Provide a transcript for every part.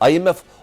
IMF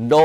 9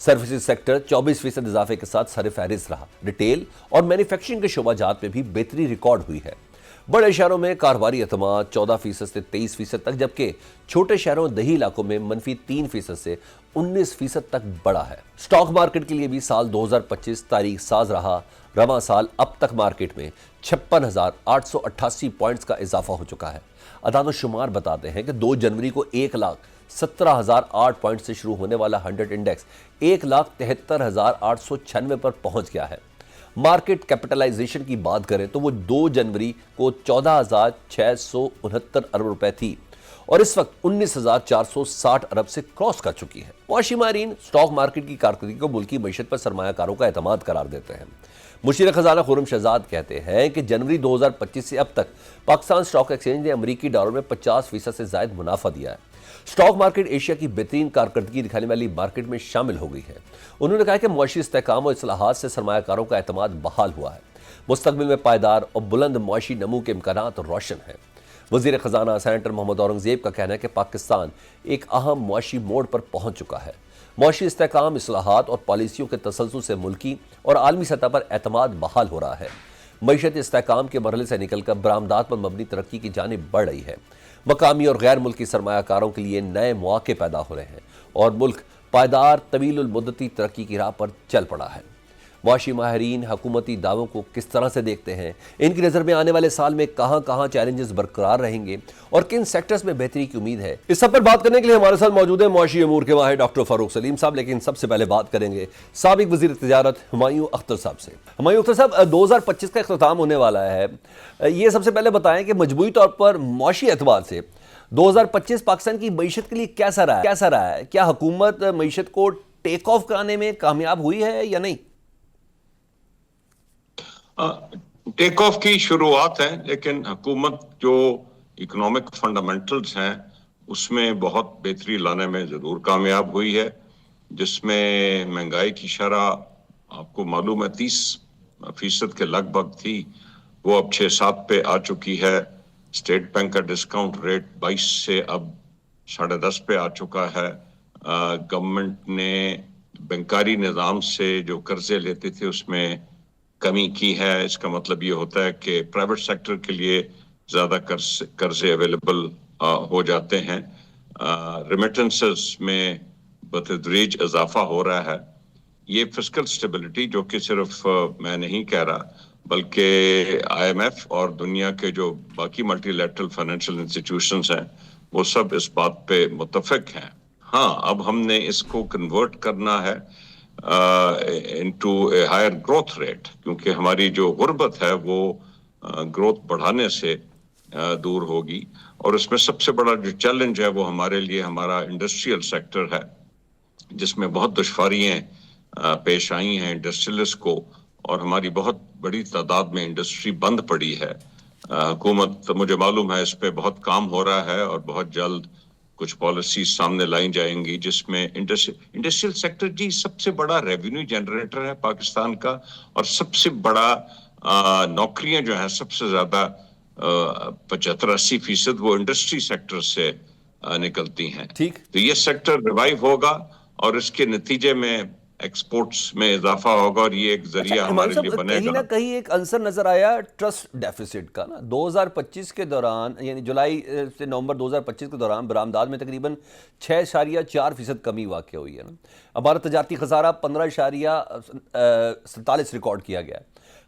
services sector 24% اضافے کے ساتھ سر فہرست رہا. ریٹیل اور مینوفیکچرنگ کے شعبہ جات میں بھی بہتری ریکارڈ ہوئی ہے. بڑے شہروں میں کاروباری اعتماد 14% سے 23% تک، جبکہ چھوٹے شہروں اور دیہی علاقوں میں -3% سے 19% تک بڑھا ہے. سٹاک مارکیٹ کے لیے بھی سال 2025 تاریخ ساز رہا. رواں سال اب تک مارکیٹ میں 56,888 پوائنٹس کا اضافہ ہو چکا ہے. اعداد و شمار بتاتے ہیں کہ 2 جنوری کو 1,17,008 پوائنٹ سے شروع ہونے والا 100 انڈیکس 1,73,896 پر پہنچ گیا ہے. مارکیٹ کیپٹلائزیشن کی بات کریں تو وہ 2 جنوری کو 14,669 ارب روپے تھی اور اس وقت 19,460 ارب سے کراس کر چکی ہے. معاشی ماہرین سٹاک مارکیٹ کی کارکردگی کو ملکی معیشت پر سرمایہ کاروں کا اعتماد قرار دیتے ہیں. مشیر خزانہ خرم شہزاد کہتے ہیں کہ جنوری 2025 سے اب تک پاکستان سٹاک ایکسچینج نے امریکی ڈالر میں 50% سے زائد منافع دیا ہے. سٹاک مارکیٹ ایشیا کی بہترین کارکردگی دکھانے والی مارکیٹ میں شامل ہو گئی ہے. انہوں نے کہا کہ معاشی استحکام اور اصلاحات سے سرمایہ کاروں کا اعتماد بحال ہوا ہے. مستقبل میں پائیدار اور بلند معاشی نمو کے امکانات روشن ہیں. وزیر خزانہ سینیٹر محمد اورنگزیب کا کہنا ہے کہ پاکستان ایک اہم معاشی موڑ پر پہنچ چکا ہے. معاشی استحکام، اصلاحات اور پالیسیوں کے تسلسل سے ملکی اور عالمی سطح پر اعتماد بحال ہو رہا ہے. معیشت استحکام کے مرحلے سے نکل کر برآمدات پر مبنی ترقی کی جانب بڑھ رہی ہے. مقامی اور غیر ملکی سرمایہ کاروں کے لیے نئے مواقع پیدا ہو رہے ہیں اور ملک پائیدار طویل المدتی ترقی کی راہ پر چل پڑا ہے. معاشی ماہرین حکومتی دعووں کو کس طرح سے دیکھتے ہیں؟ ان کی نظر میں آنے والے سال میں کہاں کہاں چیلنجز برقرار رہیں گے اور کن سیکٹرز میں بہتری کی امید ہے؟ اس سب پر بات کرنے کے لیے ہمارے ساتھ موجود ہیں معاشی امور کے ماہر ڈاکٹر فاروق سلیم صاحب، لیکن سب سے پہلے بات کریں گے سابق وزیر تجارت ہمایوں اختر صاحب سے. ہمایوں اختر صاحب، 2025 کا اختتام ہونے والا ہے. یہ سب سے پہلے بتائیں کہ مجموعی طور پر معاشی اعتبار سے 2025 پاکستان کی معیشت کے لیے کیسا رہا ہے؟ کیا حکومت معیشت کو ٹیک آف کرانے میں کامیاب ہوئی ہے یا نہیں؟ ٹیک آف کی شروعات ہیں، لیکن حکومت جو اکنامک فنڈامنٹلز ہیں اس میں بہت بہتری لانے میں ضرور کامیاب ہوئی ہے، جس میں مہنگائی کی شرح آپ کو معلوم ہے 30% کے لگ بھگ تھی، وہ اب 6-7 پہ آ چکی ہے. اسٹیٹ بینک کا ڈسکاؤنٹ ریٹ 22 سے اب 10.5 پہ آ چکا ہے. گورنمنٹ نے بینکاری نظام سے جو قرضے لیتے تھے اس میں کمی کی ہے. اس کا مطلب یہ ہوتا ہے کہ پرائیویٹ سیکٹر کے لیے زیادہ قرضے اویلیبل ہو جاتے ہیں. ریمیٹنسز میں بتدریج اضافہ ہو رہا ہے. یہ فسکل سٹیبلٹی جو کہ صرف میں نہیں کہہ رہا بلکہ آئی ایم ایف اور دنیا کے جو باقی ملٹی لیٹرل فائنینشیل انسٹیٹیوشنز ہیں وہ سب اس بات پہ متفق ہیں. ہاں، اب ہم نے اس کو کنورٹ کرنا ہے into a higher growth rate، کیونکہ ہماری جو غربت ہے وہ گروتھ بڑھانے سے دور ہوگی. اور اس میں سب سے بڑا جو چیلنج ہے وہ ہمارے لیے ہمارا انڈسٹریل سیکٹر ہے، جس میں بہت دشواریاں پیش آئی ہیں انڈسٹریلسٹ کو، اور ہماری بہت بڑی تعداد میں انڈسٹری بند پڑی ہے. حکومت، مجھے معلوم ہے، اس پہ بہت کام ہو رہا ہے اور بہت جلد کچھ پالیسیز سامنے لائی جائیں گی جس میں انڈسٹریل سیکٹر جی سب سے بڑا ریونیو جنریٹر ہے پاکستان کا، اور سب سے بڑا نوکریاں جو ہیں سب سے زیادہ 75-80% وہ انڈسٹری سیکٹر سے نکلتی ہیں. تو یہ سیکٹر ریوائیو ہوگا اور اس کے نتیجے میں ایکسپورٹس میں اضافہ ہوگا اور یہ ایک ذریعہ ہمارے لیے بنے گا. کہیں نہ کہیں ایک عنصر نظر آیا ٹرسٹ ڈیفیسٹ کا نا 2025 کے دوران، یعنی جولائی سے نومبر 2025 کے دوران برآمدات میں تقریباً 6.4% کمی واقع ہوئی ہے نا. ہمارا تجارتی خسارہ 15.47 ریکارڈ کیا گیا ہے.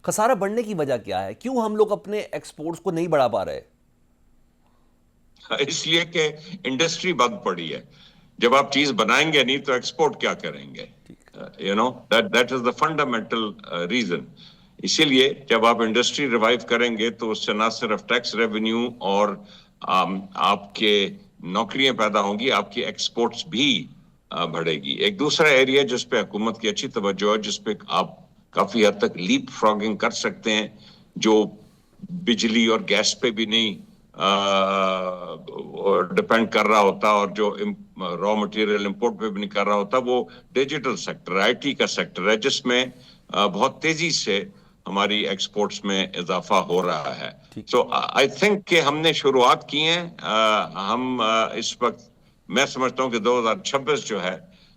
خسارہ بڑھنے کی وجہ کیا ہے؟ کیوں ہم لوگ اپنے ایکسپورٹس کو نہیں بڑھا پا رہے؟ اس لیے کہ انڈسٹری بند پڑی ہے. جب آپ چیز بنائیں گے نہیں تو ایکسپورٹ کیا کریں گے؟ that is the fundamental reason. اسی لیے جب آپ انڈسٹری ریوائیو کریں گے تو اس سے نہ صرف ٹیکس ریونیو اور آپ کے نوکریاں پیدا ہوں گی، آپ کی ایکسپورٹس بھی بڑھے گی. ایک دوسرا ایریا جس پہ حکومت کی اچھی توجہ ہے، جس پہ آپ کافی حد تک لیپ فراگنگ کر سکتے ہیں، جو بجلی اور گیس پہ بھی نہیں ڈپینڈ کر رہا ہوتا اور جو را مٹیریل امپورٹ پہ بھی نہیں کر رہا ہوتا، وہ ڈیجیٹل سیکٹر، آئی ٹی کا سیکٹر ہے، جس میں بہت تیزی سے ہماری ایکسپورٹس میں اضافہ ہو رہا ہے. سو آئی تھنک کہ ہم نے شروعات کی ہیں. ہم اس وقت میں سمجھتا ہوں کہ 2026 جو ہے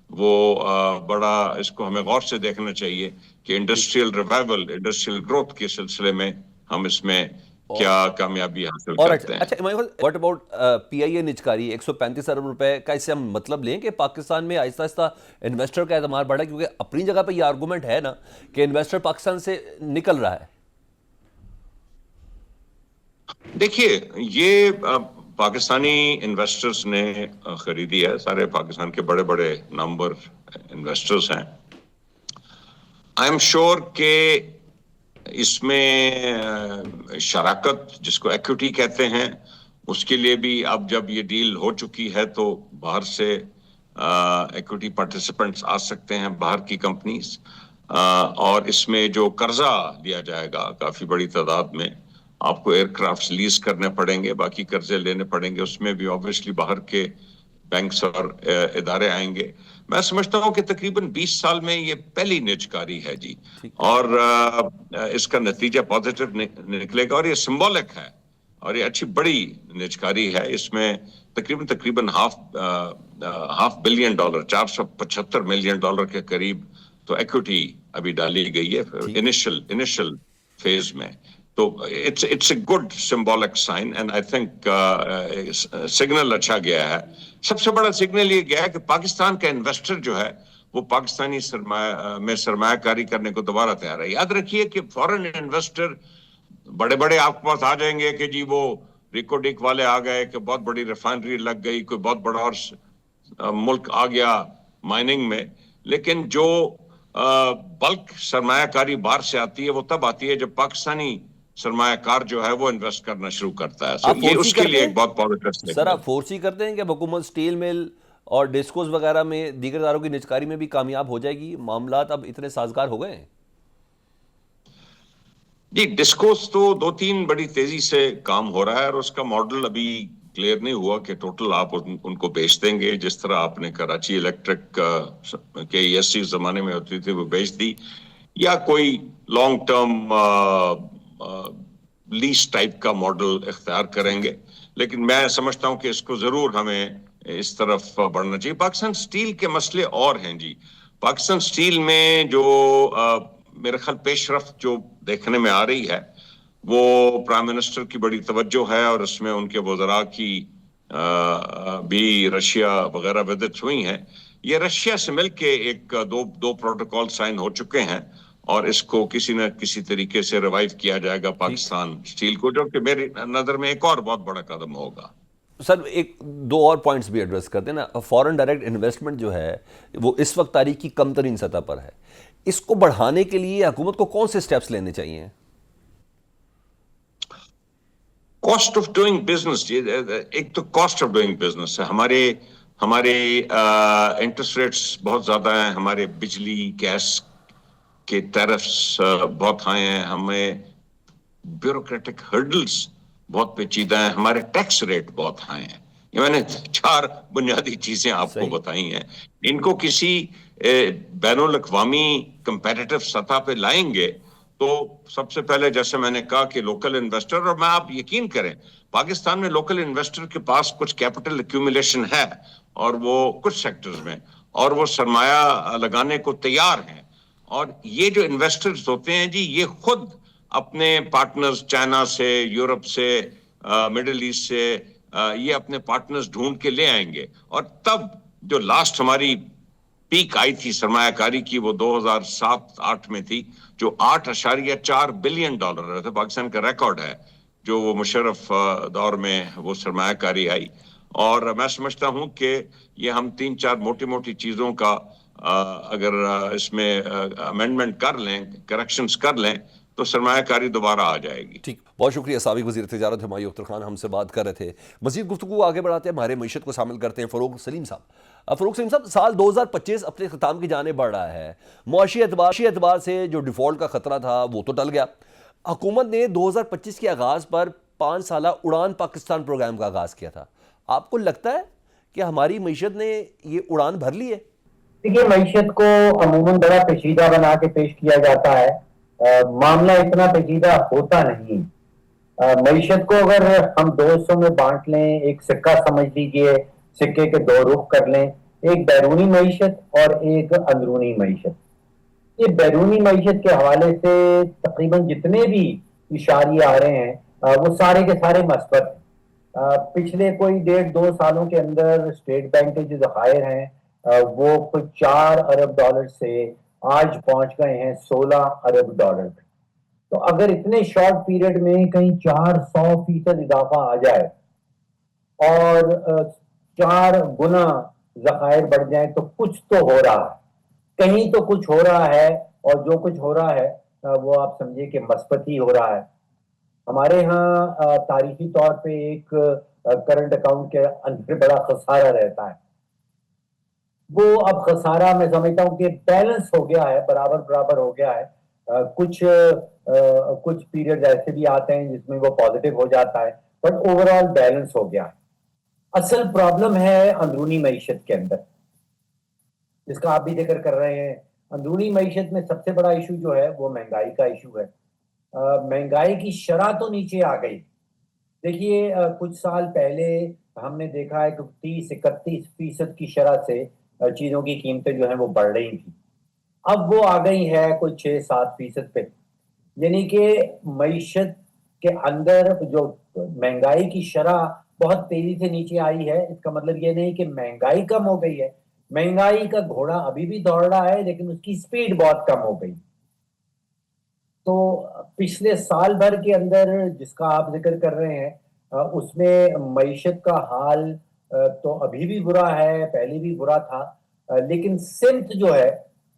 وہ بڑا اس کو ہمیں غور سے دیکھنا چاہیے کہ انڈسٹریل ریوائول، انڈسٹریل گروتھ کے سلسلے میں ہم اس میں کیا کامیابی حاصل اور کرتے ہیں۔ اچھا واٹ اباؤٹ پی آئی اے نجکاری 135 ارب روپے کا، اس سے ہم مطلب لیں کہ پاکستان میں آہستہ آہستہ انویسٹر کا اعتماد بڑھا ہے؟ کیونکہ اپنی جگہ پہ یہ آرگومنٹ ہے نا کہ انویسٹر پاکستان سے نکل رہا ہے۔ دیکھیے یہ پاکستانی انویسٹرز نے خریدی ہے، سارے پاکستان کے بڑے بڑے نامور انویسٹرز ہیں۔ آئی ایم شور کہ اس میں شراکت جس کو ایکوٹی کہتے ہیں اس کے لیے بھی اب جب یہ ڈیل ہو چکی ہے تو باہر سے ایکوٹی پارٹیسپنٹس آ سکتے ہیں، باہر کی کمپنیز، اور اس میں جو قرضہ لیا جائے گا کافی بڑی تعداد میں، آپ کو ایئر کرافٹس لیز کرنے پڑیں گے، باقی قرضے لینے پڑیں گے، اس میں بھی آبویسلی باہر کے بینکس اور ادارے آئیں گے۔ میں سمجھتا ہوں کہ تقریباً 20 سال میں یہ پہلی نجکاری ہے جی، اور اس کا نتیجہ پازیٹیو نکلے گا، اور یہ سمبولک ہے اور یہ اچھی بڑی نجکاری ہے۔ اس میں تقریباً ہاف بلین ڈالر، $475 ملین کے قریب تو ایکوٹی ابھی ڈالی گئی ہے انیشل فیز میں۔ تو it's a good symbolic sign and I think signal اچھا گیا ہے۔ سب سے بڑا سگنل یہ گیا ہے کہ پاکستان کا انویسٹر جو ہے وہ پاکستانی سرمایہ کاری کرنے کو دوبارہ تیار ہے۔ یاد رکھیے کہ فورن انویسٹر بڑے بڑے آپ کے پاس آ جائیں گے کہ جی وہ ریکوڈک والے آ گئے، کہ بہت بڑی ریفائنری لگ گئی، کوئی بہت بڑا اور ملک آ گیا مائننگ میں، لیکن جو بلک سرمایہ کاری باہر سے آتی ہے وہ تب آتی ہے جب پاکستانی سرمایہ کار جو ہے وہ انویسٹ کرنا شروع کرتا ہے۔ آپ یہ فورسی اس کے لیے کرتے ایک بہت پازیٹیو ہیں سر، سگنل۔ آپ فورسی کرتے ہیں کہ حکومت سٹیل مل اور ڈسکوز وغیرہ میں دیگر اداروں کی نجکاری میں بھی کامیاب ہو جائے گی؟ معاملات اب اتنے سازگار ہو گئے ہیں؟ جی ڈسکوس تو 2-3 بڑی تیزی سے کام ہو رہا ہے، اور اس کا ماڈل ابھی کلیئر نہیں ہوا کہ ٹوٹل آپ ان کو بیچ دیں گے جس طرح آپ نے کراچی الیکٹرک کے ESC زمانے میں ہوتی تھی وہ بیچ دی، یا کوئی لانگ ٹرم لیس ٹائپ کا ماڈل اختیار کریں گے۔ لیکن میں سمجھتا ہوں کہ اس کو ضرور ہمیں اس طرف بڑھنا چاہیے۔ پاکستان سٹیل کے مسئلے اور ہیں جی۔ پاکستان سٹیل میں جو میرے خیال پیش رفت جو دیکھنے میں آ رہی ہے وہ پرائم منسٹر کی بڑی توجہ ہے، اور اس میں ان کے وزراء کی بھی رشیا وغیرہ وزٹس ہوئی ہیں۔ یہ رشیا سے مل کے ایک دو پروٹوکول سائن ہو چکے ہیں، اور اس کو کسی نہ کسی طریقے سے ریوائیو کیا جائے گا پاکستان سٹیل کو، جو کہ میری نظر میں ایک اور بہت بڑا قدم ہوگا۔ سر ایک دو اور پوائنٹس بھی ایڈریس کرتے ہیں نا۔ فورن ڈائریکٹ انویسٹمنٹ جو ہے وہ اس وقت تاریخ کی کم ترین سطح پر ہے، اس کو بڑھانے کے لیے حکومت کو کون سے سٹیپس لینے چاہیے؟ کاسٹ آف ڈوئنگ بزنس، ایک تو کاسٹ آف ڈوئنگ بزنس ہے۔ ہمارے انٹرسٹ ریٹس بہت زیادہ ہیں، ہمارے بجلی گیس کے ٹیرفس بہت ہائی ہیں، ہمیں بیوروکریٹک ہرڈلز بہت پیچیدہ ہیں، ہمارے ٹیکس ریٹ بہت ہائی ہیں۔ یہ میں نے 4 بنیادی چیزیں آپ کو بتائی ہیں۔ ان کو کسی بین الاقوامی کمپیٹیٹو سطح پہ لائیں گے تو سب سے پہلے جیسے میں نے کہا کہ لوکل انویسٹر، اور میں آپ یقین کریں پاکستان میں لوکل انویسٹر کے پاس کچھ کیپٹل ایکیومولیشن ہے، اور وہ کچھ سیکٹرز میں، اور وہ سرمایہ لگانے کو تیار ہیں۔ اور یہ جو انویسٹرز ہوتے ہیں جی یہ خود اپنے پارٹنرز چائنا سے، یورپ سے، مڈل ایسٹ سے، یہ اپنے پارٹنرز ڈھونڈ کے لے آئیں گے، اور تب جو لاسٹ ہماری پیک آئی تھی سرمایہ کاری کی وہ 2007-8 میں تھی، جو $8.4 بلین تھا۔ پاکستان کا ریکارڈ ہے جو وہ مشرف دور میں وہ سرمایہ کاری آئی، اور میں سمجھتا ہوں کہ یہ ہم 3-4 موٹی چیزوں کا اگر اس میں امینڈمنٹ کر لیں، کریکشنز کر لیں تو سرمایہ کاری دوبارہ آ جائے گی۔ ٹھیک، بہت شکریہ۔ سابق وزیر تجارت ہمایوں اختر خان ہم سے بات کر رہے تھے۔ مزید گفتگو آگے بڑھاتے ہیں، ہمارے معیشت کو شامل کرتے ہیں فروغ سلیم صاحب۔ فروغ سلیم صاحب، سال 2025 اپنے اختتام کی جانب بڑھ رہا ہے۔ معاشی اعتبار سے جو ڈیفالٹ کا خطرہ تھا وہ تو ٹل گیا۔ حکومت نے 2025 کے آغاز پر 5 سالہ اڑان پاکستان پروگرام کا آغاز کیا تھا۔ آپ کو لگتا ہے کہ ہماری معیشت نے یہ اڑان بھر لی ہے؟ دیکھیے معیشت کو عموماً بڑا پیچیدہ بنا کے پیش کیا جاتا ہے، معاملہ اتنا پیچیدہ ہوتا نہیں۔ معیشت کو اگر ہم 2 حصوں میں بانٹ لیں، ایک سکہ سمجھ لیجئے، سکے کے 2 رخ کر لیں، ایک بیرونی معیشت اور ایک اندرونی معیشت. یہ بیرونی معیشت کے حوالے سے تقریباً جتنے بھی اشاریے آ رہے ہیں وہ سارے کے سارے مثبت ہیں. پچھلے کوئی 1.5-2 سالوں کے اندر اسٹیٹ بینک کے جو ذخائر ہیں وہ کوئی $4 ارب سے آج پہنچ گئے ہیں $16 ارب پہ. تو اگر اتنے شارٹ پیریڈ میں کہیں 400% اضافہ آ جائے اور 4 گنا ذخائر بڑھ جائیں تو کچھ تو ہو رہا ہے, کہیں تو کچھ ہو رہا ہے, اور جو کچھ ہو رہا ہے وہ آپ سمجھے کہ مثبت ہی ہو رہا ہے. ہمارے ہاں تاریخی طور پہ ایک کرنٹ اکاؤنٹ کے اندر بڑا خسارہ رہتا ہے. وہ اب خسارہ میں سمجھتا ہوں کہ بیلنس ہو گیا ہے, برابر برابر ہو گیا ہے. کچھ پیریڈ ایسے بھی آتے ہیں جس میں وہ پازیٹیو ہو جاتا ہے, بٹ اوور آل بیلنس ہو گیا ہے. اصل پرابلم ہے اندرونی معیشت کے اندر, جس کا آپ بھی ذکر کر رہے ہیں. اندرونی معیشت میں سب سے بڑا ایشو جو ہے وہ مہنگائی کا ایشو ہے. مہنگائی کی شرح تو نیچے آ گئی. دیکھیے کچھ سال پہلے ہم نے دیکھا ہے کہ 30-31% کی شرح سے چیزوں کی قیمتیں جو ہیں وہ بڑھ رہی تھیں. اب وہ آ گئی ہے کوئی 6-7% پہ. یعنی کہ معیشت کے اندر جو مہنگائی کی شرح بہت تیزی سے نیچے آئی ہے, اس کا مطلب یہ نہیں کہ مہنگائی کم ہو گئی ہے. مہنگائی کا گھوڑا ابھی بھی دوڑ رہا ہے, لیکن اس کی سپیڈ بہت کم ہو گئی. تو پچھلے سال بھر کے اندر جس کا آپ ذکر کر رہے ہیں اس میں معیشت کا حال تو ابھی بھی برا ہے, پہلے بھی برا تھا, لیکن سمت جو ہے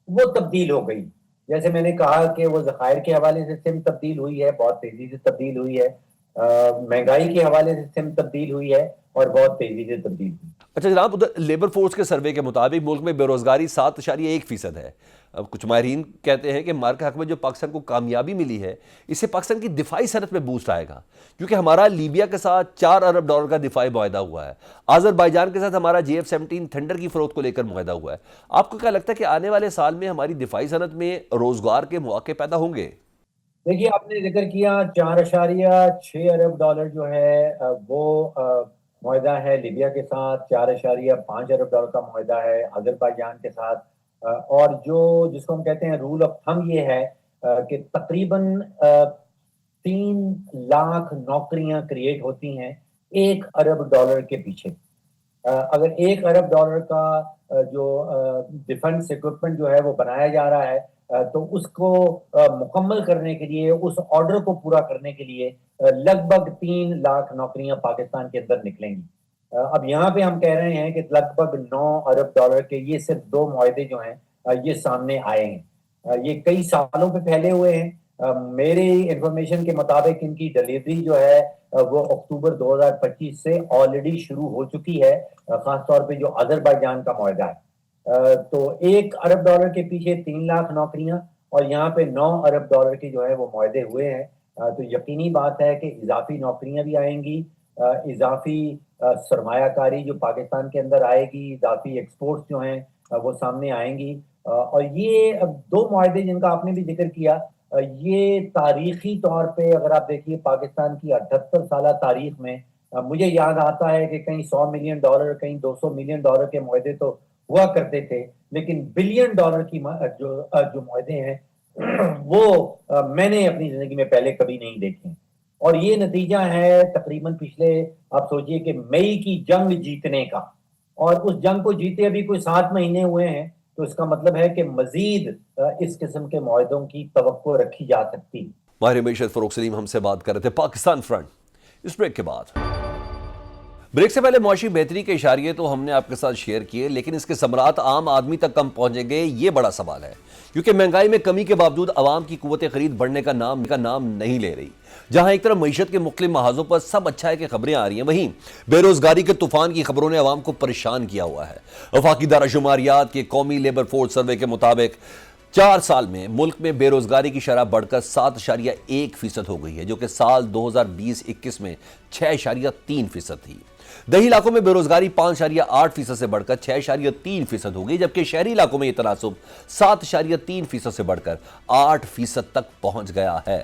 وہ تبدیل ہو گئی. جیسے میں نے کہا کہ وہ ذخائر کے حوالے سے سمت تبدیل ہوئی ہے, بہت تیزی سے تبدیل ہوئی ہے. مہنگائی کے حوالے سے سمت تبدیل ہوئی ہے اور بہت تیزی سے تبدیل ہوئی. اچھا جناب, ادھر لیبر فورس کے سروے کے مطابق ملک میں بے روزگاری 7.1% ہے. اب کچھ ماہرین کہتے ہیں کہ مارکہ حق میں جو پاکستان کو کامیابی ملی ہے اس سے پاکستان کی دفاعی صنعت میں بوسٹ آئے گا, کیونکہ ہمارا لیبیا کے ساتھ $4 ارب کا دفاعی معاہدہ ہوا ہے. آذربائیجان کے ساتھ ہمارا JF-17 تھنڈر کی فروخت کو لے کر معاہدہ ہوا ہے. آپ کو کیا لگتا ہے کہ آنے والے سال میں ہماری دفاعی صنعت میں روزگار کے مواقع پیدا ہوں گے؟ دیکھیے آپ نے ذکر کیا $4.6 ارب جو ہے وہ معاہدہ ہے لیبیا کے ساتھ, $4.5 ارب کا معاہدہ ہے آذربائیجان کے ساتھ. اور جس کو ہم کہتے ہیں رول آف تھم یہ ہے کہ تقریباً 3 لاکھ نوکریاں کریٹ ہوتی ہیں $1 ارب کے پیچھے. اگر $1 ارب کا جو ڈیفنس اکوپمنٹ جو ہے وہ بنایا جا رہا ہے تو اس کو مکمل کرنے کے لیے, اس آرڈر کو پورا کرنے کے لیے لگ بھگ 3 لاکھ نوکریاں پاکستان کے اندر نکلیں گی. اب یہاں پہ ہم کہہ رہے ہیں کہ لگ بھگ $9 ارب کے یہ صرف 2 معاہدے جو ہیں یہ سامنے آئے ہیں. یہ کئی سالوں پہ پھیلے ہوئے ہیں. میری انفارمیشن کے مطابق ان کی ڈلیوری جو ہے وہ اکتوبر 2025 سے آلریڈی شروع ہو چکی ہے, خاص طور پہ جو آذربائیجان کا معاہدہ ہے. تو $1 ارب کے پیچھے 3 لاکھ نوکریاں, اور یہاں پہ $9 ارب کے جو ہے وہ معاہدے ہوئے ہیں. تو یقینی بات ہے کہ اضافی نوکریاں بھی آئیں گی, اضافی سرمایہ کاری جو پاکستان کے اندر آئے گی, اضافی ایکسپورٹس جو ہیں وہ سامنے آئیں گی. اور یہ 2 معاہدے جن کا آپ نے بھی ذکر کیا, یہ تاریخی طور پہ اگر آپ دیکھیے پاکستان کی 78 سالہ تاریخ میں مجھے یاد آتا ہے کہ کہیں $100 ملین کہیں $200 ملین کے معاہدے تو ہوا کرتے تھے, لیکن $1 بلین کی جو معاہدے ہیں وہ میں نے اپنی زندگی میں پہلے کبھی نہیں دیکھے. اور یہ نتیجہ ہے تقریباً پچھلے آپ سوچئے کہ مئی کی جنگ جیتنے کا, اور اس جنگ کو جیتے ابھی کوئی 7 مہینے ہوئے ہیں. تو اس کا مطلب ہے کہ مزید اس قسم کے معاہدوں کی توقع رکھی جا سکتی. ماہر معیشت فروخ سلیم ہم سے بات کر رہے تھے پاکستان فرنٹ. اس بریک کے بعد, بریک سے پہلے معاشی بہتری کے اشاریے تو ہم نے آپ کے ساتھ شیئر کیے, لیکن اس کے ثمرات عام آدمی تک کم پہنچیں گے یہ بڑا سوال ہے, کیونکہ مہنگائی میں کمی کے باوجود عوام کی قوت خرید بڑھنے کا نام نہیں لے رہی. جہاں ایک طرف معیشت کے مختلف محاذوں پر سب اچھا ہے کہ خبریں آ رہی ہیں, وہیں بے روزگاری کے طوفان کی خبروں نے عوام کو پریشان کیا ہوا ہے. وفاقی ادارہ شماریات کے قومی لیبر فورس سروے کے مطابق 4 سال میں ملک میں بے روزگاری کی شرح بڑھ کر 7.1% ہو گئی ہے, جو کہ سال 2020-21 میں 6.3% تھی. دیہی علاقوں میں بے روزگاری 5.8% سے بڑھ کر 6.3% ہو گئی, جبکہ شہری علاقوں میں یہ تناسب 7.3% سے بڑھ کر 8% تک پہنچ گیا ہے.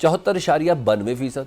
74.92%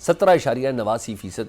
17.89%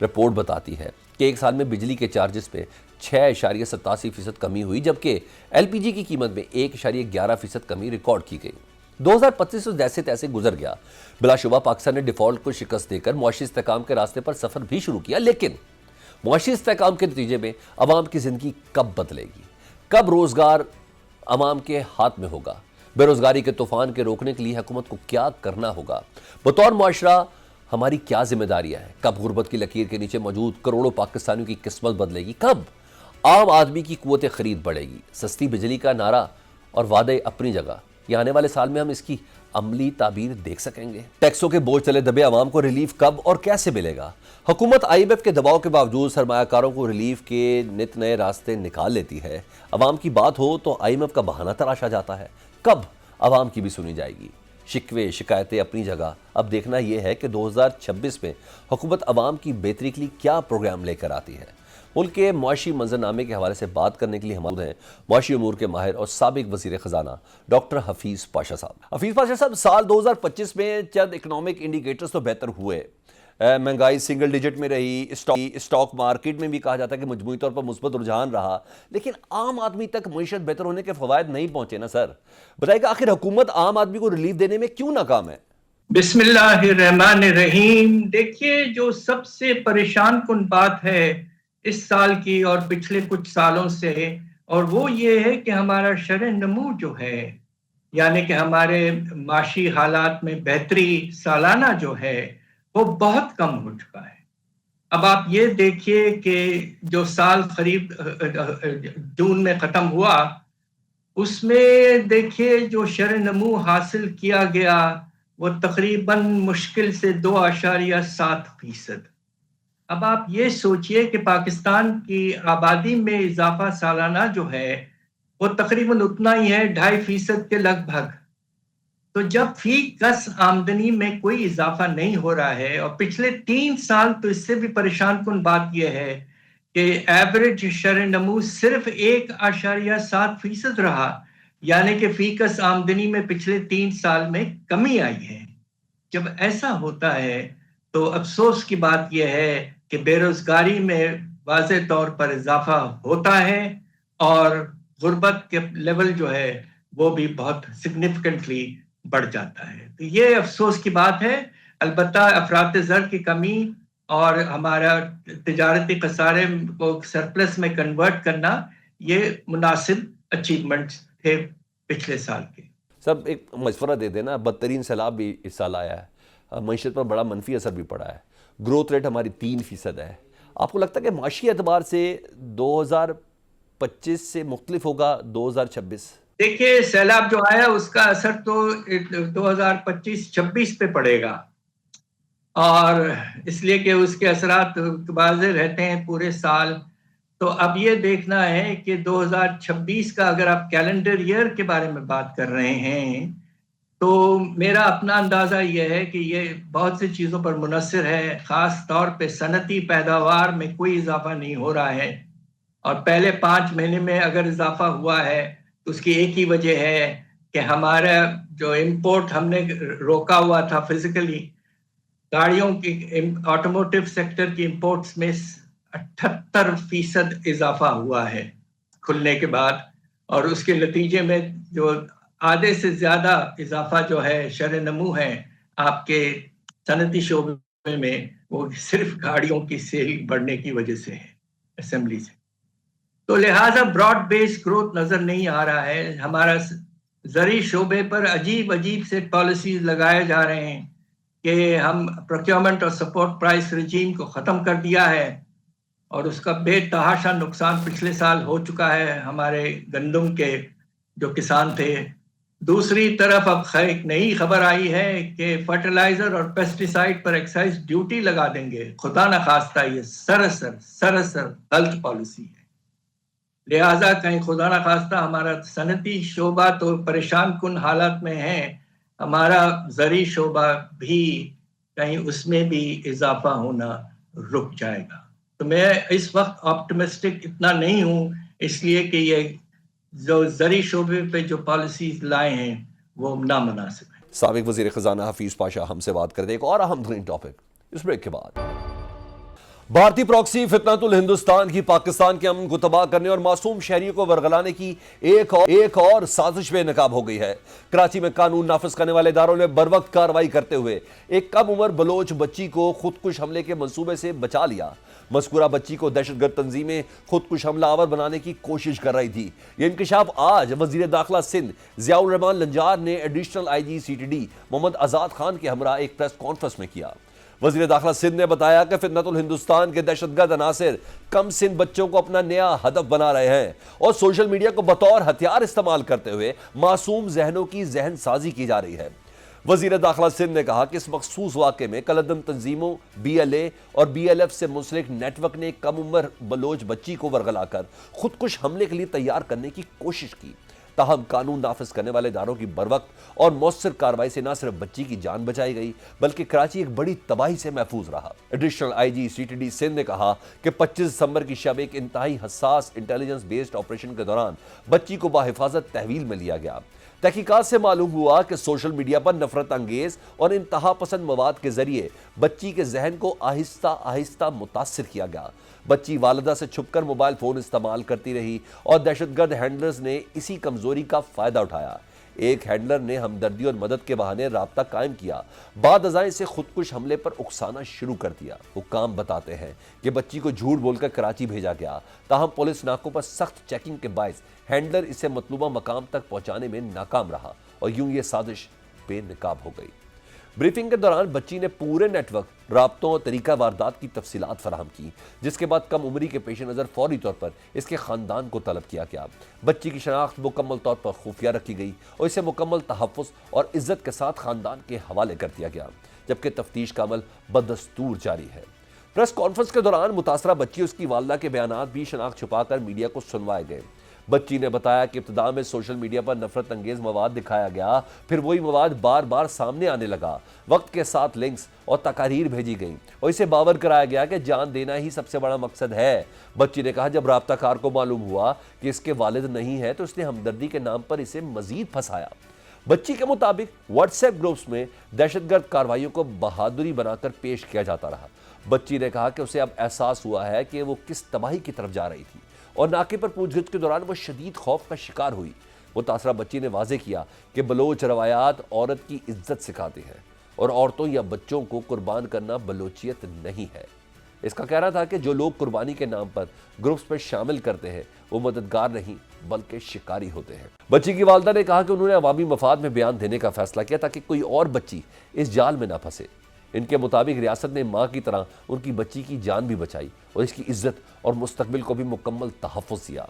رپورٹ بتاتی ہے کہ ایک سال میں بجلی کے چارجز پہ 6.87% کمی ہوئی، جبکہ ایل پی جی کی قیمت میں 1.11% کمی ریکارڈ کی گئی۔ 2025 جیسے تیسے گزر گیا۔ بلا شبہ پاکستان نے ڈیفالٹ کو شکست دے کر معاشی استحکام کے راستے پر سفر بھی شروع کیا، لیکن معاشی استحکام کے نتیجے میں عوام کی زندگی کب بدلے گی؟ کب روزگار عوام کے ہاتھ میں ہوگا؟ بے روزگاری کے طوفان کے روکنے کے لیے حکومت کو کیا کرنا ہوگا؟ بطور معاشرہ ہماری کیا ذمہ داریاں ہیں؟ کب غربت کی لکیر کے نیچے موجود کروڑوں پاکستانیوں کی قسمت بدلے گی؟ کب عام آدمی کی قوت خرید بڑھے گی؟ سستی بجلی کا نعرہ اور وعدے اپنی جگہ، یہ آنے والے سال میں ہم اس کی عملی تعبیر دیکھ سکیں گے؟ ٹیکسوں کے بوجھ تلے دبے عوام کو ریلیف کب اور کیسے ملے گا؟ حکومت آئی ایم ایف کے دباؤ کے باوجود سرمایہ کاروں کو ریلیف کے نت نئے راستے نکال لیتی ہے۔ عوام کی بات ہو تو آئی ایم ایف کا بہانہ تراشا جاتا ہے۔ کب عوام کی بھی سنی جائے گی؟ شکوے شکایتیں اپنی جگہ، اب دیکھنا یہ ہے کہ 2026 میں حکومت عوام کی بہتری کے لیے کیا پروگرام لے کر آتی ہے۔ ملک کے معاشی منظرنامے کے حوالے سے بات کرنے کے لیے ہمارے ہیں معاشی امور کے ماہر اور سابق وزیر خزانہ ڈاکٹر حفیظ پاشا صاحب۔ حفیظ پاشا صاحب، سال 2025 میں چند اکنامک انڈیکیٹرز تو بہتر ہوئے، مہنگائی سنگل ڈیجٹ میں رہی، اسٹاک مارکیٹ میں بھی کہا جاتا ہے کہ مجموعی طور پر مثبت رجحان رہا، لیکن عام آدمی تک معیشت بہتر ہونے کے فوائد نہیں پہنچے نا سر؟ بتائیے کہ آخر حکومت عام آدمی کو ریلیف دینے میں کیوں ناکام ہے؟ بسم اللہ الرحمن الرحیم۔ دیکھیے، جو سب سے پریشان کن بات ہے اس سال کی اور پچھلے کچھ سالوں سے، اور وہ یہ ہے کہ ہمارا شرح نمو جو ہے، یعنی کہ ہمارے معاشی حالات میں بہتری سالانہ جو ہے وہ بہت کم ہو چکا ہے۔ اب آپ یہ دیکھیے کہ جو سال قریب جون میں ختم ہوا، اس میں دیکھیے جو شرح نمو حاصل کیا گیا وہ تقریباً مشکل سے 2.7%۔ اب آپ یہ سوچئے کہ پاکستان کی آبادی میں اضافہ سالانہ جو ہے وہ تقریباً اتنا ہی ہے، 2.5% کے لگ بھگ۔ تو جب فی کس آمدنی میں کوئی اضافہ نہیں ہو رہا ہے، اور پچھلے 3 سال تو اس سے بھی پریشان کن بات یہ ہے کہ ایوریج شرح نمو صرف 1.7% رہا، یعنی کہ فی کس آمدنی میں پچھلے 3 سال میں کمی آئی ہے۔ جب ایسا ہوتا ہے تو افسوس کی بات یہ ہے کہ بے روزگاری میں واضح طور پر اضافہ ہوتا ہے، اور غربت کے لیول جو ہے وہ بھی بہت سگنیفیکنٹلی بڑھ جاتا ہے۔ تو یہ افسوس کی بات ہے۔ البتہ افراط زر کی کمی اور ہمارا تجارتی خسارے کو سرپلس میں کنورٹ کرنا، یہ مناسب اچیومنٹس تھے پچھلے سال کے۔ سب ایک مشورہ دے دینا، بدترین سیلاب بھی اس سال آیا ہے، معیشت پر بڑا منفی اثر بھی پڑا ہے، گروتھ ریٹ ہماری 3% ہے۔ آپ کو لگتا ہے کہ معاشی اعتبار سے 2025 سے مختلف ہوگا 2026؟ دیکھیے، سیلاب جو آیا اس کا اثر تو 2025-26 پہ پڑے گا، اور اس لیے کہ اس کے اثرات واضح رہتے ہیں پورے سال۔ تو اب یہ دیکھنا ہے کہ 2026 کا اگر آپ کیلنڈر ایئر کے بارے میں بات کر رہے ہیں تو میرا اپنا اندازہ یہ ہے کہ یہ بہت سی چیزوں پر منحصر ہے، خاص طور پہ صنعتی پیداوار میں کوئی اضافہ نہیں ہو رہا ہے، اور پہلے 5 مہینے میں اگر اضافہ ہوا ہے تو اس کی ایک ہی وجہ ہے کہ ہمارا جو امپورٹ ہم نے روکا ہوا تھا فزیکلی، گاڑیوں کی آٹوموٹیو سیکٹر کی امپورٹس میں 78% اضافہ ہوا ہے کھلنے کے بعد، اور اس کے نتیجے میں جو آدھے سے زیادہ اضافہ جو ہے شرح نمو ہے آپ کے صنعتی شعبے میں، وہ صرف گاڑیوں کی سیل بڑھنے کی وجہ سے ہے، اسمبلی سے۔ تو لہٰذا براڈ بیس گروتھ نظر نہیں آ رہا ہے۔ ہمارا زرعی شعبے پر عجیب سے پالیسیز لگائے جا رہے ہیں کہ ہم پروکیورمنٹ اور سپورٹ پرائس رجیم کو ختم کر دیا ہے، اور اس کا بے تحاشا نقصان پچھلے سال ہو چکا ہے ہمارے گندم کے جو کسان تھے۔ دوسری طرف اب ایک نئی خبر آئی ہے کہ فرٹیلائزر اور پیسٹیسائڈ پر ایکسائز ڈیوٹی لگا دیں گے۔ خدا نخواستہ یہ سراسر غلط پالیسی ہے۔ لہٰذا کہیں خدا نخواستہ ہمارا صنعتی شعبہ تو پریشان کن حالت میں ہے، ہمارا زرعی شعبہ بھی کہیں اس میں بھی اضافہ ہونا رک جائے گا۔ تو میں اس وقت آپٹمسٹک اتنا نہیں ہوں، اس لیے کہ یہ جو زرعی شعبے پہ جو پالیسیز لائے ہیں وہ نامناسب ہیں۔ سابق وزیر خزانہ حفیظ پاشا ہم سے بات کرتے ہیں ایک اور اہم ترین ٹاپک اس بریک کے بعد۔ بھارتی پراکسی فتنۃ الہندوستان کی پاکستان کے امن کو تباہ کرنے اور معصوم شہریوں کو ورگلانے کی ایک اور سازش بے نقاب ہو گئی ہے۔ کراچی میں قانون نافذ کرنے والے اداروں نے بروقت کارروائی کرتے ہوئے ایک کم عمر بلوچ بچی کو خودکش حملے کے منصوبے سے بچا لیا۔ مذکورہ بچی کو دہشت گرد تنظیمیں خودکش حملہ آور بنانے کی کوشش کر رہی تھی۔ یہ انکشاف آج وزیر داخلہ سندھ ضیاء الرحمان لنجار نے additional I G C T D Mohammad Azad Khan کے ہمراہ ایک پریس کانفرنس میں کیا۔ وزیر داخلہ سندھ نے بتایا کہ فتنۃ الہندوستان کے دہشت گرد عناصر کم سن بچوں کو اپنا نیا ہدف بنا رہے ہیں اور سوشل میڈیا کو بطور ہتھیار استعمال کرتے ہوئے معصوم ذہنوں کی ذہن سازی کی جا رہی ہے۔ وزیر داخلہ سندھ نے کہا کہ اس مخصوص واقعے میں کالعدم تنظیموں بی ایل اے اور بی ایل ایف سے منسلک نیٹ ورک نے کم عمر بلوچ بچی کو ورگلا کر خودکش حملے کے لیے تیار کرنے کی کوشش کی۔ تاہم قانون نافذ کرنے والے اداروں کی بروقت اور مؤثر کارروائی سے نہ صرف بچی کی جان بچائی گئی بلکہ کراچی ایک بڑی تباہی سے محفوظ رہا۔ Additional I G C T D Sindh نے کہا کہ 25 دسمبر کی شب ایک انتہائی حساس انٹیلیجنس بیسڈ آپریشن کے دوران بچی کو بحفاظت تحویل میں لیا گیا۔ تحقیقات سے معلوم ہوا کہ سوشل میڈیا پر نفرت انگیز اور انتہا پسند مواد کے ذریعے بچی کے ذہن کو آہستہ آہستہ متاثر کیا گیا۔ بچی والدہ سے چھپ کر موبائل فون استعمال کرتی رہی اور دہشت گرد ہینڈلرز نے اسی کمزوری کا فائدہ اٹھایا۔ ایک ہینڈلر نے ہمدردی اور مدد کے بہانے رابطہ قائم کیا، بعد ازاں سے خودکش حملے پر اکسانا شروع کر دیا۔ حکام بتاتے ہیں کہ بچی کو جھوٹ بول کر کراچی بھیجا گیا، تاہم پولیس ناکوں پر سخت چیکنگ کے باعث ہینڈلر اسے مطلوبہ مقام تک پہنچانے میں ناکام رہا اور یوں یہ سازش بے نقاب ہو گئی۔ بریفنگ کے دوران بچی نے پورے نیٹ ورک، رابطوں اور طریقہ واردات کی تفصیلات فراہم کی، جس کے بعد کم عمری کے پیش نظر فوری طور پر اس کے خاندان کو طلب کیا گیا۔ بچی کی شناخت مکمل طور پر خفیہ رکھی گئی اور اسے مکمل تحفظ اور عزت کے ساتھ خاندان کے حوالے کر دیا گیا، جبکہ تفتیش کا عمل بدستور جاری ہے۔ پریس کانفرنس کے دوران متاثرہ بچی اور اس کی والدہ کے بیانات بھی شناخت چھپا کر میڈیا کو سنوائے گئے۔ بچی نے بتایا کہ ابتدا میں سوشل میڈیا پر نفرت انگیز مواد دکھایا گیا، پھر وہی مواد بار بار سامنے آنے لگا، وقت کے ساتھ لنکس اور تقاریر بھیجی گئیں اور اسے باور کرایا گیا کہ جان دینا ہی سب سے بڑا مقصد ہے۔ بچی نے کہا جب رابطہ کار کو معلوم ہوا کہ اس کے والد نہیں ہے تو اس نے ہمدردی کے نام پر اسے مزید پھنسایا۔ بچی کے مطابق واٹس ایپ گروپس میں دہشت گرد کارروائیوں کو بہادری بنا کر پیش کیا جاتا رہا۔ بچی نے کہا کہ اسے اب احساس ہوا ہے کہ وہ کس تباہی کی طرف جا رہی تھی اور ناکے پر پوچھ گچھ کے دوران وہ شدید خوف کا شکار ہوئی۔ متاثرہ بچی نے واضح کیا کہ بلوچ روایات عورت کی عزت سکھاتی ہیں اور عورتوں یا بچوں کو قربان کرنا بلوچیت نہیں ہے۔ اس کا کہنا تھا کہ جو لوگ قربانی کے نام پر گروپس پر شامل کرتے ہیں وہ مددگار نہیں بلکہ شکاری ہوتے ہیں۔ بچی کی والدہ نے کہا کہ انہوں نے عوامی مفاد میں بیان دینے کا فیصلہ کیا تاکہ کوئی اور بچی اس جال میں نہ پھنسے۔ ان کے مطابق ریاست نے ماں کی طرح ان کی بچی کی جان بھی بچائی اور اس کی عزت اور مستقبل کو بھی مکمل تحفظ دیا۔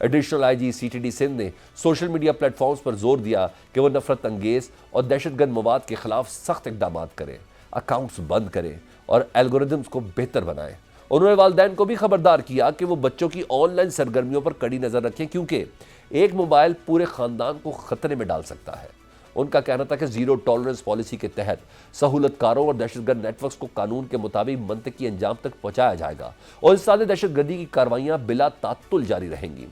Additional I G C T D Sindh نے سوشل میڈیا پلیٹ فارمز پر زور دیا کہ وہ نفرت انگیز اور دہشت گرد مواد کے خلاف سخت اقدامات کریں، اکاؤنٹس بند کریں اور الگوریدمز کو بہتر بنائیں۔ انہوں نے والدین کو بھی خبردار کیا کہ وہ بچوں کی آن لائن سرگرمیوں پر کڑی نظر رکھیں کیونکہ ایک موبائل پورے خاندان کو خطرے میں ڈال سکتا ہے۔ ان کا کہنا تھا کہ زیرو ٹالرنس پالیسی کے تحت سہولت کاروں اور دہشت گرد نیٹ ورکس کو قانون کے مطابق منطقی انجام تک پہنچایا جائے گا اور اس سال دہشت گردی کی کاروائیاں بلا تعطل جاری رہیں گی۔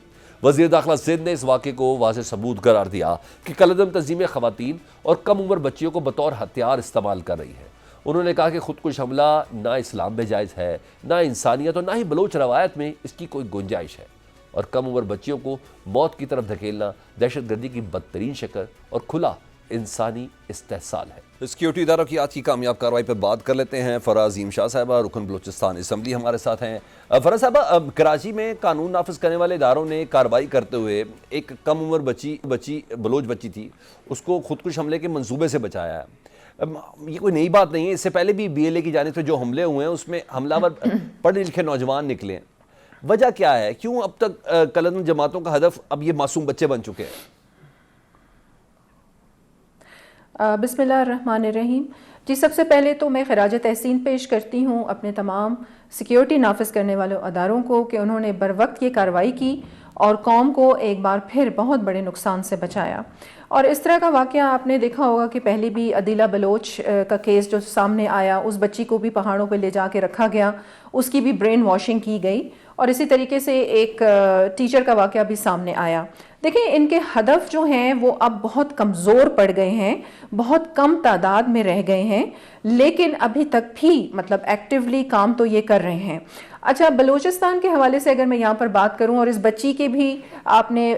وزیر داخلہ سندھ نے اس واقعے کو واضح ثبوت قرار دیا کہ کالعدم تنظیمیں خواتین اور کم عمر بچیوں کو بطور ہتھیار استعمال کر رہی ہیں۔ انہوں نے کہا کہ خودکش حملہ نہ اسلام میں جائز ہے، نہ انسانیت اور نہ ہی بلوچ روایت میں اس کی کوئی گنجائش ہے، اور کم عمر بچیوں کو موت کی طرف دھکیلنا دہشت گردی کی بدترین شکل اور کھلا انسانی استحصال ہے۔ سیکیورٹی اداروں کی آج کی کامیاب کارروائی پر بات کر لیتے ہیں۔ فراز عظیم شاہ صاحبہ رکن بلوچستان اسمبلی ہمارے ساتھ ہیں۔ فراز صاحبہ، کراچی میں قانون نافذ کرنے والے اداروں نے کارروائی کرتے ہوئے ایک کم عمر بلوچ بچی تھی، اس کو خودکش حملے کے منصوبے سے بچایا ہے۔ یہ کوئی نئی بات نہیں ہے، اس سے پہلے بھی بی ایل اے کی جانب سے جو حملے ہوئے ہیں اس میں حملہ آور پڑھے لکھے نوجوان نکلے ہیں۔ وجہ کیا ہے؟ کیوں اب تک کالعدم جماعتوں کا ہدف اب یہ معصوم بچے بن چکے ہیں؟ بسم اللہ الرحمن الرحیم۔ جی، سب سے پہلے تو میں خراج تحسین پیش کرتی ہوں اپنے تمام سیکیورٹی نافذ کرنے والے اداروں کو کہ انہوں نے بروقت یہ کارروائی کی اور قوم کو ایک بار پھر بہت بڑے نقصان سے بچایا۔ اور اس طرح کا واقعہ آپ نے دیکھا ہوگا کہ پہلے بھی عدیلہ بلوچ کا کیس جو سامنے آیا، اس بچی کو بھی پہاڑوں پہ لے جا کے رکھا گیا، اس کی بھی برین واشنگ کی گئی اور اسی طریقے سے ایک ٹیچر کا واقعہ بھی سامنے آیا. دیکھیں ان کے ہدف جو ہیں وہ اب بہت کمزور پڑ گئے ہیں, بہت کم تعداد میں رہ گئے ہیں, لیکن ابھی تک بھی مطلب ایکٹیولی کام تو یہ کر رہے ہیں. اچھا, بلوچستان کے حوالے سے اگر میں یہاں پر بات کروں, اور اس بچی کے بھی آپ نے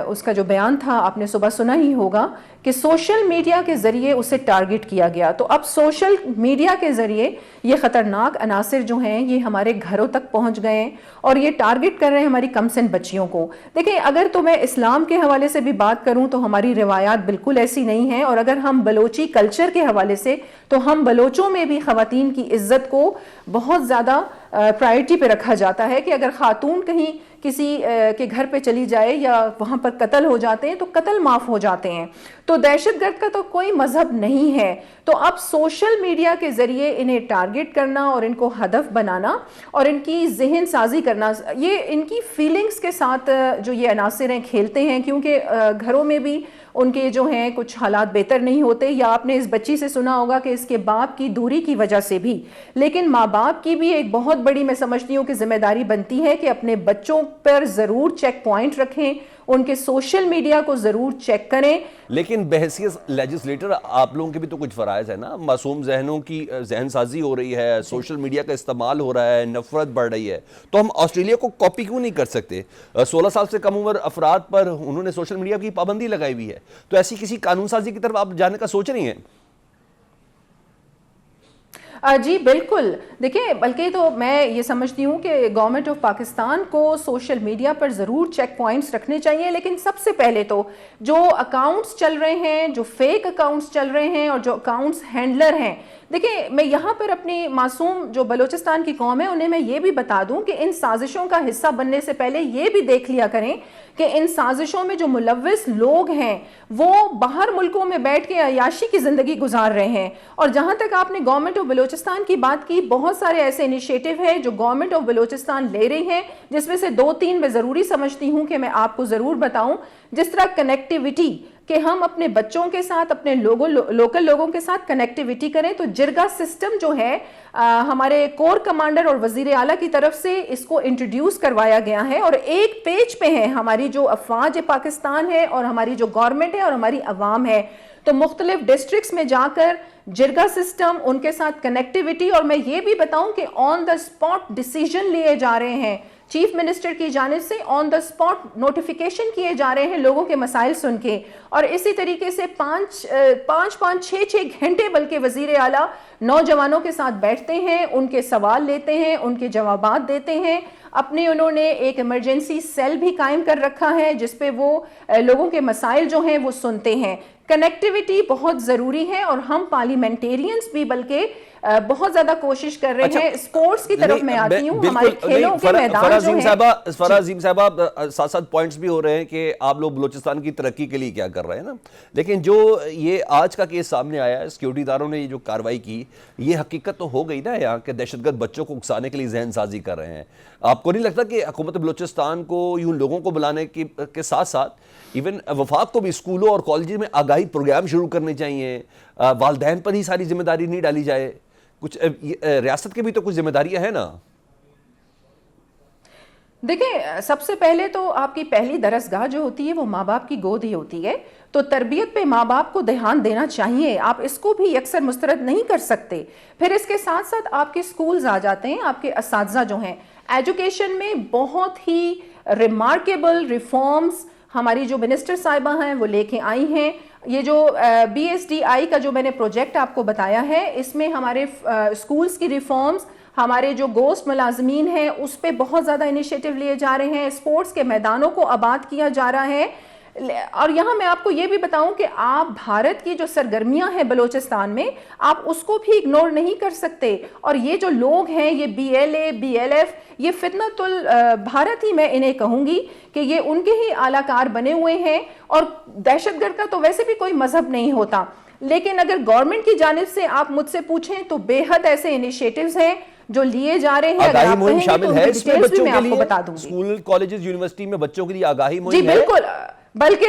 اس کا جو بیان تھا آپ نے صبح سنا ہی ہوگا کہ سوشل میڈیا کے ذریعے اسے ٹارگٹ کیا گیا. تو اب سوشل میڈیا کے ذریعے یہ خطرناک عناصر جو ہیں یہ ہمارے گھروں تک پہنچ گئے ہیں اور یہ ٹارگٹ کر رہے ہیں ہماری کم سن بچیوں کو. دیکھیں اگر تو میں اسلام کے حوالے سے بھی بات کروں تو ہماری روایات بالکل ایسی نہیں ہیں, اور اگر ہم بلوچی کلچر کے حوالے سے تو ہم بلوچوں میں بھی خواتین کی عزت کو بہت زیادہ پرائرٹی پہ رکھا جاتا ہے کہ اگر خاتون کہیں کسی کے گھر پہ چلی جائے یا وہاں پر قتل ہو جاتے ہیں تو قتل معاف ہو جاتے ہیں. تو دہشت گرد کا تو کوئی مذہب نہیں ہے. تو اب سوشل میڈیا کے ذریعے انہیں ٹارگٹ کرنا اور ان کو ہدف بنانا اور ان کی ذہن سازی کرنا, یہ ان کی فیلنگز کے ساتھ جو یہ عناصر ہیں کھیلتے ہیں, کیونکہ گھروں میں بھی ان کے جو ہیں کچھ حالات بہتر نہیں ہوتے. یا آپ نے اس بچی سے سنا ہوگا کہ اس کے باپ کی دوری کی وجہ سے بھی, لیکن ماں باپ کی بھی ایک بہت بڑی میں سمجھتی ہوں کہ ذمہ داری بنتی ہے کہ اپنے بچوں پر ضرور چیک پوائنٹ رکھیں, ان کے سوشل میڈیا کو ضرور چیک کریں. لیکن بحیثیت لیجسلیٹر آپ لوگوں کے بھی تو کچھ فرائض ہے نا, معصوم ذہنوں کی ذہن سازی ہو رہی ہے, سوشل میڈیا کا استعمال ہو رہا ہے, نفرت بڑھ رہی ہے, تو ہم آسٹریلیا کو کاپی کیوں نہیں کر سکتے؟ 16 سال سے کم عمر افراد پر انہوں نے سوشل میڈیا کی پابندی لگائی ہوئی ہے, تو ایسی کسی قانون سازی کی طرف آپ جانے کا سوچ رہی ہیں؟ جی بالکل. دیکھیں بلکہ تو میں یہ سمجھتی ہوں کہ گورنمنٹ آف پاکستان کو سوشل میڈیا پر ضرور چیک پوائنٹس رکھنے چاہیے, لیکن سب سے پہلے تو جو اکاؤنٹس چل رہے ہیں, جو فیک اکاؤنٹس چل رہے ہیں اور جو اکاؤنٹس ہینڈلر ہیں, دیکھیں میں یہاں پر اپنی معصوم جو بلوچستان کی قوم ہے انہیں میں یہ بھی بتا دوں کہ ان سازشوں کا حصہ بننے سے پہلے یہ بھی دیکھ لیا کریں کہ ان سازشوں میں جو ملوث لوگ ہیں وہ باہر ملکوں میں بیٹھ کے عیاشی کی زندگی گزار رہے ہیں. اور جہاں تک آپ نے گورنمنٹ آف بلوچستان کی بات کی, بہت سارے ایسے انیشیٹو ہیں جو گورنمنٹ آف بلوچستان لے رہی ہیں, جس میں سے 2-3 میں ضروری سمجھتی ہوں کہ میں آپ کو ضرور بتاؤں. جس طرح کنیکٹیویٹی کہ ہم اپنے بچوں کے ساتھ, اپنے لوکل لوگوں کے ساتھ کنیکٹیویٹی کریں, تو جرگا سسٹم جو ہے ہمارے کور کمانڈر اور وزیر اعلیٰ کی طرف سے اس کو انٹروڈیوس کروایا گیا ہے, اور ایک پیج پہ ہے ہماری جو افواج پاکستان ہے اور ہماری جو گورنمنٹ ہے اور ہماری عوام ہے. تو مختلف ڈسٹرکٹس میں جا کر جرگا سسٹم, ان کے ساتھ کنیکٹیویٹی, اور میں یہ بھی بتاؤں کہ آن دا اسپاٹ ڈیسیجن لیے جا رہے ہیں چیف منسٹر کی جانب سے, آن دا اسپاٹ نوٹیفیکیشن کیے جا رہے ہیں لوگوں کے مسائل سن کے. اور اسی طریقے سے 5-6 گھنٹے بلکہ وزیر اعلیٰ نوجوانوں کے ساتھ بیٹھتے ہیں, ان کے سوال لیتے ہیں, ان کے جوابات دیتے ہیں. اپنے انہوں نے ایک ایمرجنسی سیل بھی قائم کر رکھا ہے جس پہ وہ لوگوں کے مسائل جو ہیں وہ سنتے ہیں. کنیکٹیویٹی بہت ضروری ہے, اور ہم پارلیمنٹیرینز بھی بلکہ بہت زیادہ کوشش کر رہے ہیں. سپورٹس کی طرف میں آتی ہوں, ہمارے کھیلوں کے میدان جو ہیں. فرازیم صاحبہ ساتھ پوائنٹس بھی ہو رہے ہیں کہ آپ لوگ بلوچستان کی ترقی کے لیے کیا کر رہے ہیں نا, لیکن جو یہ آج کا کیس سامنے آیا ہے, سیکیورٹی اداروں نے یہ جو کارروائی کی, یہ حقیقت تو ہو گئی نا یہاں کہ دہشت گرد بچوں کو اکسانے کے لیے ذہن سازی کر رہے ہیں. آپ کو نہیں لگتا کہ حکومت بلوچستان کو یوں لوگوں کو بلانے کے ساتھ ساتھ ایون وفاق کو بھی اسکولوں اور کالجز میں آگاہی پروگرام شروع کرنے چاہیے, والدین پر ہی ساری ذمہ داری نہیں ڈالی جائے, کچھ ریاست کے بھی تو کچھ ذمہ داریاں ہیں نا؟ دیکھیں سب سے پہلے تو آپ کی پہلی درسگاہ جو ہوتی ہے وہ ماں باپ کی گود ہی ہوتی ہے, تو تربیت پہ ماں باپ کو دھیان دینا چاہیے. آپ اس کو بھی یکسر مسترد نہیں کر سکتے. پھر اس کے ساتھ ساتھ آپ کے سکولز آ جاتے ہیں, آپ کے اساتذہ جو ہیں, ایجوکیشن میں بہت ہی ریمارکیبل ریفارمز ہماری جو منسٹر صاحبہ ہیں وہ لے کے آئی ہیں. یہ جو BSDI کا جو میں نے پروجیکٹ آپ کو بتایا ہے, اس میں ہمارے سکولز کی ریفارمز, ہمارے جو گوسٹ ملازمین ہیں اس پہ بہت زیادہ انیشیٹو لیے جا رہے ہیں, اسپورٹس کے میدانوں کو آباد کیا جا رہا ہے. اور یہاں میں آپ کو یہ بھی بتاؤں کہ آپ بھارت کی جو سرگرمیاں ہیں بلوچستان میں, آپ اس کو بھی اگنور نہیں کر سکتے. اور یہ جو لوگ ہیں, یہ BLA BLF, یہ فتنۃ البھارت ہی میں انہیں کہوں گی کہ یہ ان کے ہی اعلی کار بنے ہوئے ہیں. اور دہشت گرد کا تو ویسے بھی کوئی مذہب نہیں ہوتا, لیکن اگر گورنمنٹ کی جانب سے آپ مجھ سے پوچھیں تو بے حد ایسے انیشیٹوز ہیں جو لیے جا رہے ہیں. آگاہی مہم شامل ہے اس میں بچوں کے لیے, بتا دوں گی. اسکول کالجز یونیورسٹی میں بچوں کے لیے آگاہی مہم جی بالکل, بلکہ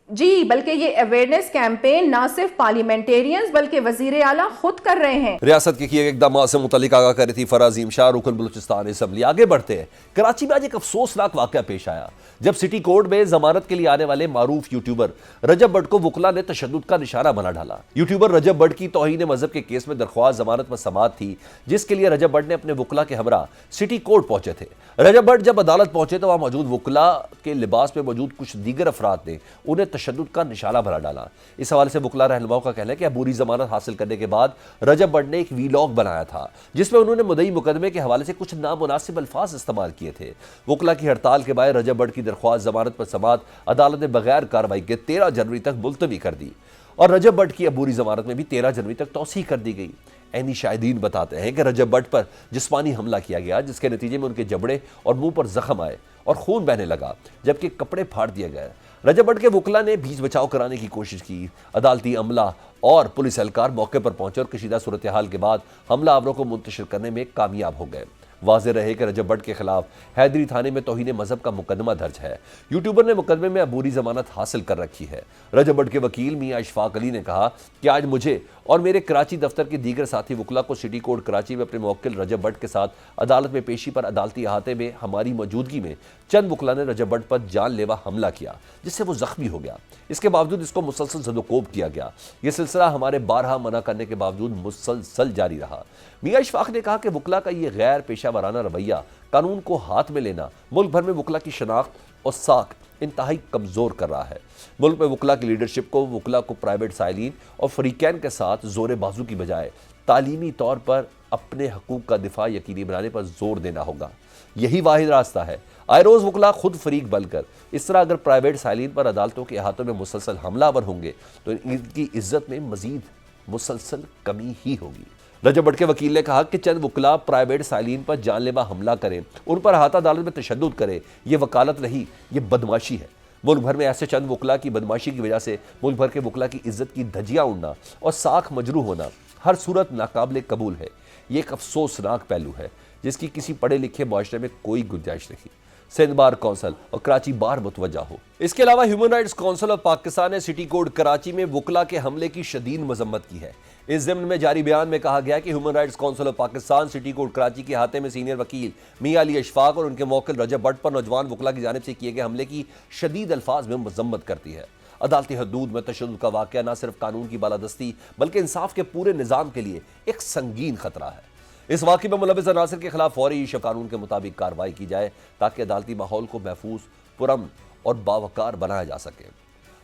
جی بلکہ یہ اویئرنیس کیمپین نہ صرف پارلیمنٹیرینز بلکہ وزیر اعلیٰ خود کر رہے ہیں۔ ریاست کے کیے گئے اقدامات سے متعلق آگاہ کر رہی تھی فرح عظیم شاہ، رکن بلوچستان اسمبلی۔ آگے بڑھتے ہیں، کراچی میں آج ایک افسوسناک واقعہ پیش آیا جب سٹی کورٹ میں ضمانت کے لیے آنے والے معروف یوٹیوبر رجب بٹ کو وکلا نے تشدد کا نشانہ بنا ڈالا۔ یوٹیوبر رجب بٹ کی توہین مذہب کے کیس میں درخواست ضمانت پر سماعت تھی، جس کے لیے رجب بٹ نے اپنے وکلا کے ہمراہ سٹی کورٹ پہنچے تھے۔ رجب بٹ جب عدالت پہنچے تو وہاں موجود وکلا کے لباس میں موجود کچھ دیگر افراد نے انہیں تشدد کا نشانہ بنا ڈالا۔ اس حوالے سے وکلا رہنماؤں کا کہنا ہے کہ عبوری ضمانت حاصل کرنے کے بعد رجب بٹ نے ایک ویلاگ بنایا تھا جس میں انہوں نے مدعی مقدمے کے حوالے سے کچھ نامناسب الفاظ استعمال کیے تھے۔ وکلا کی ہڑتال کے بعد رجب بٹ کی درخواست ضمانت پر سماعت عدالت نے بغیر کارروائی کے 13 جنوری تک ملتوی کر دی اور رجب بٹ کی عبوری ضمانت میں بھی 13 جنوری تک توسیع کر دی گئی۔ عینی شاہدین بتاتے ہیں کہ رجب بٹ پر جسمانی حملہ کیا گیا جس کے نتیجے میں ان کے جبڑے اور منہ پر زخم آئے اور خون بہنے لگا جبکہ کپڑے پھاڑ دیے گئے۔ رجب بٹ کے وکلا نے بیچ بچاؤ کرانے کی کوشش کی۔ عدالتی عملہ اور پولیس اہلکار موقع پر پہنچے اور کشیدہ صورتحال کے بعد حملہ آوروں کو منتشر کرنے میں کامیاب ہو گئے۔ واضح رہے کہ رجب بٹ کے خلاف حیدری تھانے میں توہین مذہب کا مقدمہ درج ہے۔ یوٹیوبر نے مقدمے میں عبوری ضمانت حاصل کر رکھی ہے۔ رجب بٹ کے وکیل میاں اشفاق علی نے کہا کہ آج مجھے اور میرے کراچی دفتر کے دیگر ساتھی وکلا کو سٹی کورٹ کراچی میں اپنے موکل رجب بٹ کے ساتھ عدالت میں پیشی پر عدالتی احاطے میں ہماری موجودگی میں چند وکلا نے رجب بٹ پر جان لیوا حملہ کیا جس سے وہ زخمی ہو گیا۔ اس کے باوجود اس کو مسلسل زد و کوب کیا گیا۔ یہ سلسلہ ہمارے بارہا منع کرنے کے باوجود مسلسل جاری رہا۔ میاں اشفاق نے کہا کہ وکلا کا یہ غیر پیشہ ورانہ رویہ، قانون کو ہاتھ میں لینا ملک بھر میں وکلا کی شناخت اور ساکھ انتہائی کمزور کر رہا ہے۔ ملک میں وکلا کی لیڈرشپ کو وکلا کو پرائیویٹ سائلین اور فریقین کے ساتھ زور بازو کی بجائے تعلیمی طور پر اپنے حقوق کا دفاع یقینی بنانے پر زور دینا ہوگا۔ یہی واحد راستہ ہے۔ آئے روز وکلا خود فریق بن کر اس طرح اگر پرائیویٹ سائلین پر عدالتوں کے احاطوں میں مسلسل حملہ آور ہوں گے تو ان کی عزت میں مزید مسلسل کمی ہی ہوگی۔ رجب بٹ کے وکیل نے کہا کہ چند وکلا پرائیویٹ سائلین پر جان لیوا حملہ کریں، ان پر احاطہ عدالت میں تشدد کرے، یہ وکالت نہیں، یہ بدماشی ہے۔ ملک بھر میں ایسے چند وکلا کی بدماشی کی وجہ سے ملک بھر کے وکلا کی عزت کی دھجیاں اڑنا اور ساکھ مجروح ہونا ہر صورت ناقابل قبول ہے۔ یہ ایک افسوسناک پہلو ہے جس کی کسی پڑھے لکھے معاشرے میں کوئی گنجائش نہیں۔ سندھ بار کونسل اور کراچی بار متوجہ ہو۔ اس کے علاوہ human rights council of Pakistan نے سٹی کورٹ کراچی میں وکلا کے حملے کی شدید مذمت کی ہے۔ اس ضمن میں جاری بیان میں کہا گیا کہ human rights council of Pakistan city court Karachi کے احاطے میں سینئر وکیل میاں علی اشفاق اور ان کے موکل رجب بٹ پر نوجوان وکلا کی جانب سے کیے گئے حملے کی شدید الفاظ میں مذمت کرتی ہے۔ عدالتی حدود میں تشدد کا واقعہ نہ صرف قانون کی بالادستی بلکہ انصاف کے پورے نظام کے لیے ایک سنگین خطرہ ہے۔ اس واقعے میں ملوث عناصر کے خلاف فوری قانون کے مطابق کارروائی کی جائے تاکہ عدالتی ماحول کو محفوظ، پرامن اور باوقار بنایا جا سکے۔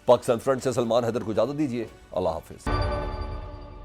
پاکستان فرنٹ سے سلمان حیدر کو اجازت دیجیے۔ اللہ حافظ۔